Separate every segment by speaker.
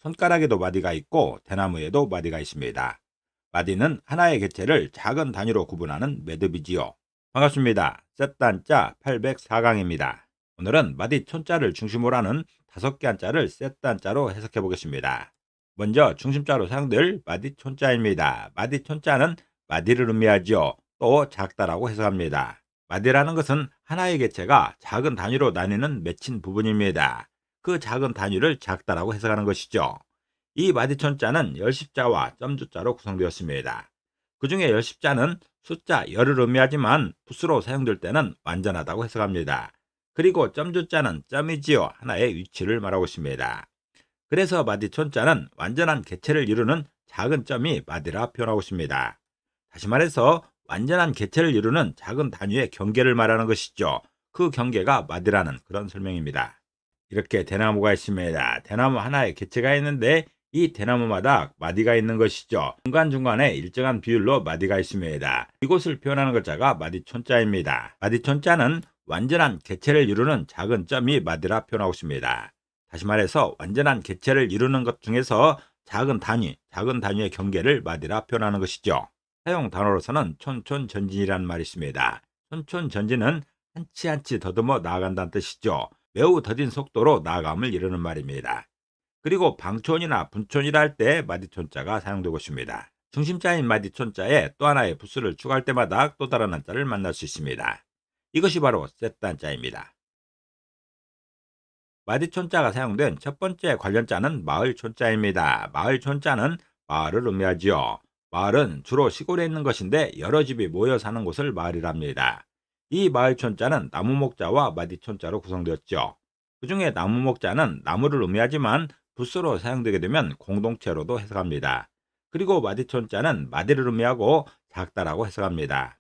Speaker 1: 손가락에도 마디가 있고 대나무에도 마디가 있습니다. 마디는 하나의 개체를 작은 단위로 구분하는 매듭이지요. 반갑습니다. 셋단자 804강입니다. 오늘은 마디 촌자를 중심으로 하는 5개 한자를 셋단자로 해석해 보겠습니다. 먼저 중심자로 사용될 마디 촌자입니다. 마디 촌자는 마디를 의미하죠. 또 작다라고 해석합니다. 마디라는 것은 하나의 개체가 작은 단위로 나뉘는 맺힌 부분입니다. 그 작은 단위를 작다라고 해석하는 것이죠. 이 마디촌자는 열십자와 점주자로 구성되었습니다. 그 중에 열십자는 숫자 열을 의미하지만 붓으로 사용될 때는 완전하다고 해석합니다. 그리고 점주자는 점이지요. 하나의 위치를 말하고 있습니다. 그래서 마디촌자는 완전한 개체를 이루는 작은 점이 마디라 표현하고 있습니다. 다시 말해서 완전한 개체를 이루는 작은 단위의 경계를 말하는 것이죠. 그 경계가 마디라는 그런 설명입니다. 이렇게 대나무가 있습니다. 대나무 하나의 개체가 있는데 이 대나무마다 마디가 있는 것이죠. 중간중간에 일정한 비율로 마디가 있습니다. 이곳을 표현하는 글자가 마디촌자입니다. 마디촌자는 완전한 개체를 이루는 작은 점이 마디라 표현하고 있습니다. 다시 말해서 완전한 개체를 이루는 것 중에서 작은 단위의 경계를 마디라 표현하는 것이죠. 사용 단어로서는 촌촌전진이라는 말이 있습니다. 촌촌전진은 한 치 한 치 더듬어 나아간다는 뜻이죠. 매우 더딘 속도로 나아감을 이루는 말입니다. 그리고 방촌이나 분촌이라 할 때 마디촌자가 사용되고 있습니다. 중심자인 마디촌자에 또 하나의 부수를 추가할 때마다 또 다른 한자를 만날 수 있습니다. 이것이 바로 셋단자입니다. 마디촌자가 사용된 첫 번째 관련자는 마을촌자입니다. 마을촌자는 마을을 의미하지요. 마을은 주로 시골에 있는 것인데 여러 집이 모여 사는 곳을 마을이랍니다. 이 마을촌자는 나무목자와 마디촌자로 구성되었죠. 그 중에 나무목자는 나무를 의미하지만 붓으로 사용되게 되면 공동체로도 해석합니다. 그리고 마디촌자는 마디를 의미하고 작다라고 해석합니다.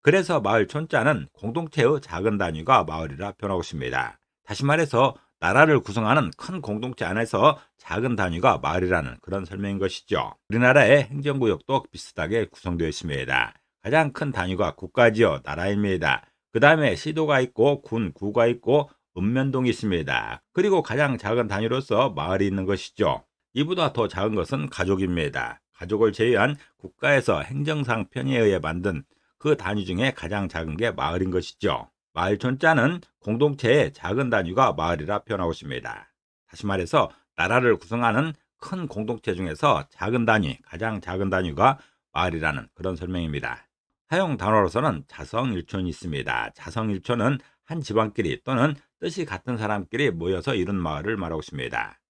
Speaker 1: 그래서 마을촌자는 공동체의 작은 단위가 마을이라 표현하고 있습니다. 다시 말해서 나라를 구성하는 큰 공동체 안에서 작은 단위가 마을이라는 그런 설명인 것이죠. 우리나라의 행정구역도 비슷하게 구성되어 있습니다. 가장 큰 단위가 국가지요, 나라입니다. 그 다음에 시도가 있고 군, 구가 있고 읍면동이 있습니다. 그리고 가장 작은 단위로서 마을이 있는 것이죠. 이보다 더 작은 것은 가족입니다. 가족을 제외한 국가에서 행정상 편의에 의해 만든 그 단위 중에 가장 작은 게 마을인 것이죠. 마을촌자는 공동체의 작은 단위가 마을이라 표현하고 있습니다. 다시 말해서 나라를 구성하는 큰 공동체 중에서 작은 단위, 가장 작은 단위가 마을이라는 그런 설명입니다. 사용 단어로서는 자성일촌이 있습니다. 자성일촌은 한 집안끼리 또는 뜻이 같은 사람끼리 모여서 이룬 마을을 말하고 있습니다.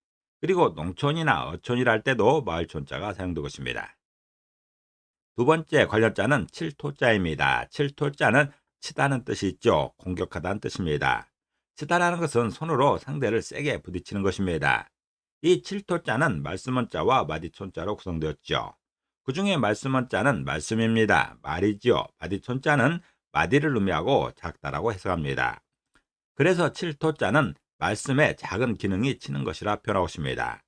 Speaker 1: 그리고 농촌이나 어촌이라 할 때도 마을촌자가 사용되고 있습니다. 두 번째 관련자는 칠토자입니다. 칠토자는 치다는 뜻이 있죠. 공격하다는 뜻입니다. 치다라는 것은 손으로 상대를 세게 부딪히는 것입니다. 이 칠토자는 말씀원자와 마디촌자로 구성되었죠. 그 중에 말씀원자는 말씀입니다. 말이지요. 마디촌자는 마디를 의미하고 작다라고 해석합니다. 그래서 칠토자는 말씀에 작은 기능이 치는 것이라 표현하고 있습니다.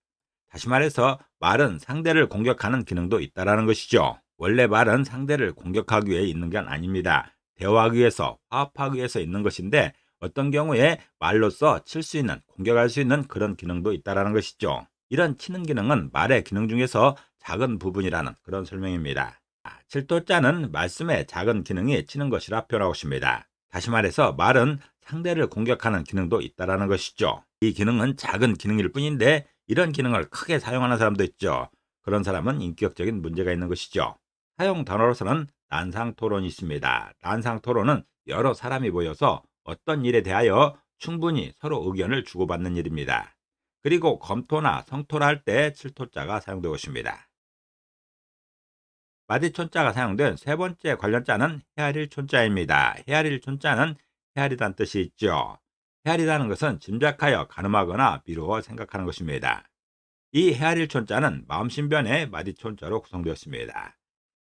Speaker 1: 다시 말해서 말은 상대를 공격하는 기능도 있다라는 것이죠. 원래 말은 상대를 공격하기 위해 있는 게 아닙니다. 대화하기 위해서, 화합하기 위해서 있는 것인데 어떤 경우에 말로써 칠 수 있는, 공격할 수 있는 그런 기능도 있다라는 것이죠. 이런 치는 기능은 말의 기능 중에서 작은 부분이라는 그런 설명입니다. 칠토자는 말씀에 작은 기능이 치는 것이라 표현하고 있습니다. 다시 말해서 말은 상대를 공격하는 기능도 있다라는 것이죠. 이 기능은 작은 기능일 뿐인데 이런 기능을 크게 사용하는 사람도 있죠. 그런 사람은 인격적인 문제가 있는 것이죠. 사용 단어로서는 난상토론이 있습니다. 난상토론은 여러 사람이 모여서 어떤 일에 대하여 충분히 서로 의견을 주고받는 일입니다. 그리고 검토나 성토라 할 때 칠토자가 사용되고 있습니다. 마디촌자가 사용된 세 번째 관련자는 헤아릴 촌자입니다. 헤아릴 촌자는 헤아리다는 뜻이 있죠. 헤아리다는 것은 짐작하여 가늠하거나 미루어 생각하는 것입니다. 이 헤아릴 촌자는 마음신변의 마디촌자로 구성되었습니다.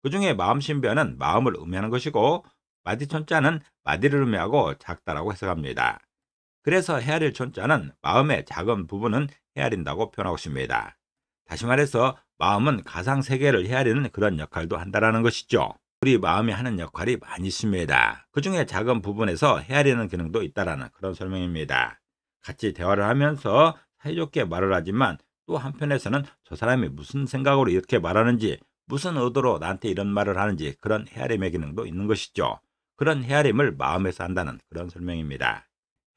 Speaker 1: 그 중에 마음신변은 마음을 의미하는 것이고 마디촌자는 마디를 의미하고 작다라고 해석합니다. 그래서 헤아릴 촌자는 마음의 작은 부분은 헤아린다고 표현하고 있습니다. 다시 말해서 마음은 가상세계를 헤아리는 그런 역할도 한다는 것이죠. 우리 마음이 하는 역할이 많이 있습니다. 그 중에 작은 부분에서 헤아리는 기능도 있다는 그런 설명입니다. 같이 대화를 하면서 사이좋게 말을 하지만 또 한편에서는 저 사람이 무슨 생각으로 이렇게 말하는지, 무슨 의도로 나한테 이런 말을 하는지 그런 헤아림의 기능도 있는 것이죠. 그런 헤아림을 마음에서 한다는 그런 설명입니다.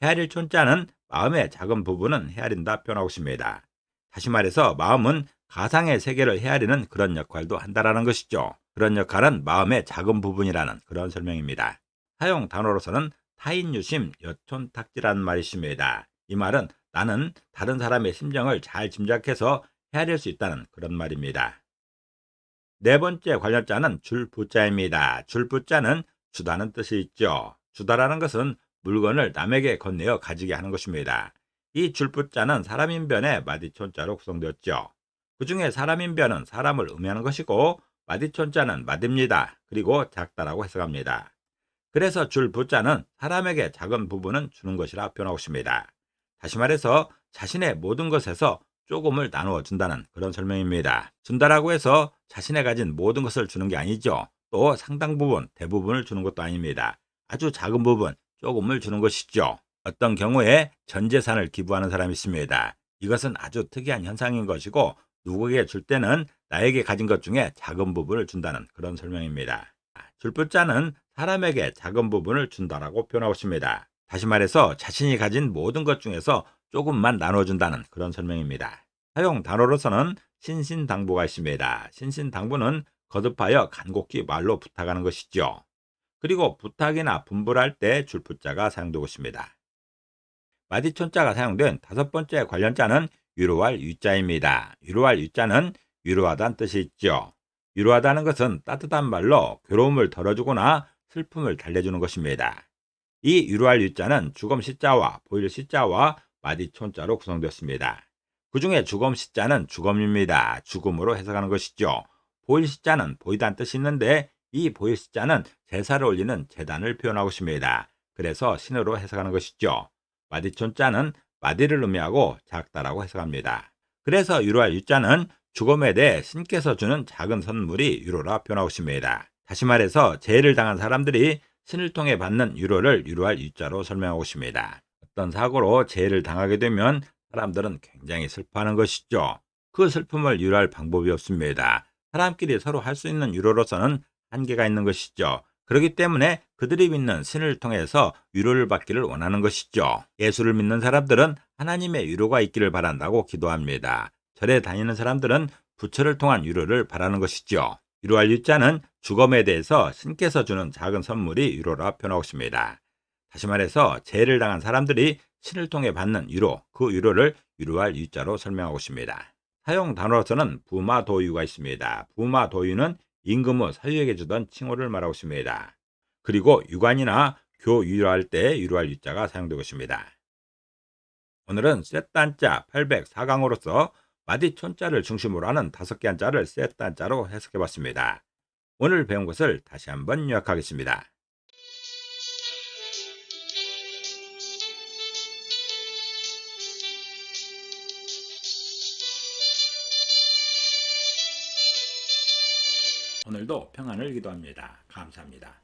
Speaker 1: 헤아릴 촌자는 마음의 작은 부분은 헤아린다 표현하고 있습니다. 다시 말해서 마음은 가상의 세계를 헤아리는 그런 역할도 한다라는 것이죠. 그런 역할은 마음의 작은 부분이라는 그런 설명입니다. 사용 단어로서는 타인유심 여촌탁지라는 말이 있습니다. 이 말은 나는 다른 사람의 심정을 잘 짐작해서 헤아릴 수 있다는 그런 말입니다. 네 번째 관련자는 줄부자입니다. 줄부자는 주다는 뜻이 있죠. 주다라는 것은 물건을 남에게 건네어 가지게 하는 것입니다. 이 줄부자는 사람인변의 마디촌자로 구성되었죠. 그 중에 사람인변은 사람을 의미하는 것이고 마디촌자는 마디입니다. 그리고 작다라고 해석합니다. 그래서 줄부자는 사람에게 작은 부분은 주는 것이라 표현하고 있습니다. 다시 말해서 자신의 모든 것에서 조금을 나누어 준다는 그런 설명입니다. 준다라고 해서 자신의 가진 모든 것을 주는 게 아니죠. 또 상당 부분, 대부분을 주는 것도 아닙니다. 아주 작은 부분, 조금을 주는 것이죠. 어떤 경우에 전 재산을 기부하는 사람이 있습니다. 이것은 아주 특이한 현상인 것이고 누구에게 줄 때는 나에게 가진 것 중에 작은 부분을 준다는 그런 설명입니다. 줄부자는 사람에게 작은 부분을 준다라고 표현하고 있습니다. 다시 말해서 자신이 가진 모든 것 중에서 조금만 나눠준다는 그런 설명입니다. 사용 단어로서는 신신당부가 있습니다. 신신당부는 거듭하여 간곡히 말로 부탁하는 것이죠. 그리고 부탁이나 분부할 때 줄부자가 사용되고 있습니다. 마디촌자가 사용된 다섯 번째 관련자는 위로할 위자입니다. 위로할 위자는 위로하다는 뜻이 있죠. 위로하다는 것은 따뜻한 말로 괴로움을 덜어주거나 슬픔을 달래주는 것입니다. 이 위로할 위자는 주검 시자와 보일 시자와 마디촌자로 구성되었습니다. 그 중에 주검 시자는 죽음입니다. 죽음으로 해석하는 것이죠. 보일 시자는 보이다는 뜻이 있는데 이 보일 시자는 제사를 올리는 제단을 표현하고 있습니다. 그래서 신으로 해석하는 것이죠. 마디촌자는 마디를 의미하고 작다라고 해석합니다. 그래서 위로할 위자는 죽음에 대해 신께서 주는 작은 선물이 위로라 표현하고 있습니다. 다시 말해서 재해를 당한 사람들이 신을 통해 받는 위로를 위로할 위자로 설명하고 있습니다. 어떤 사고로 재해를 당하게 되면 사람들은 굉장히 슬퍼하는 것이죠. 그 슬픔을 위로할 방법이 없습니다. 사람끼리 서로 할 수 있는 위로로서는 한계가 있는 것이죠. 그렇기 때문에 그들이 믿는 신을 통해서 위로를 받기를 원하는 것이죠. 예수를 믿는 사람들은 하나님의 위로가 있기를 바란다고 기도합니다. 절에 다니는 사람들은 부처를 통한 위로를 바라는 것이죠. 위로할 위자는 죽음에 대해서 신께서 주는 작은 선물이 위로라 표현하고 있습니다. 다시 말해서 재해를 당한 사람들이 신을 통해 받는 위로, 그 위로를 위로할 위자로 설명하고 있습니다. 사용 단어로서는 부마도유가 있습니다. 부마도유는 임금의 사유에게 주던 칭호를 말하고 있습니다. 그리고 유관이나 교위로할 때 위로할 위자가 사용되고 있습니다. 오늘은 셋단자 804강으로서 마디촌자를 중심으로 하는 5개 한자를 셋단자로 해석해봤습니다. 오늘 배운 것을 다시 한번 요약하겠습니다. 오늘도 평안을 기도합니다. 감사합니다.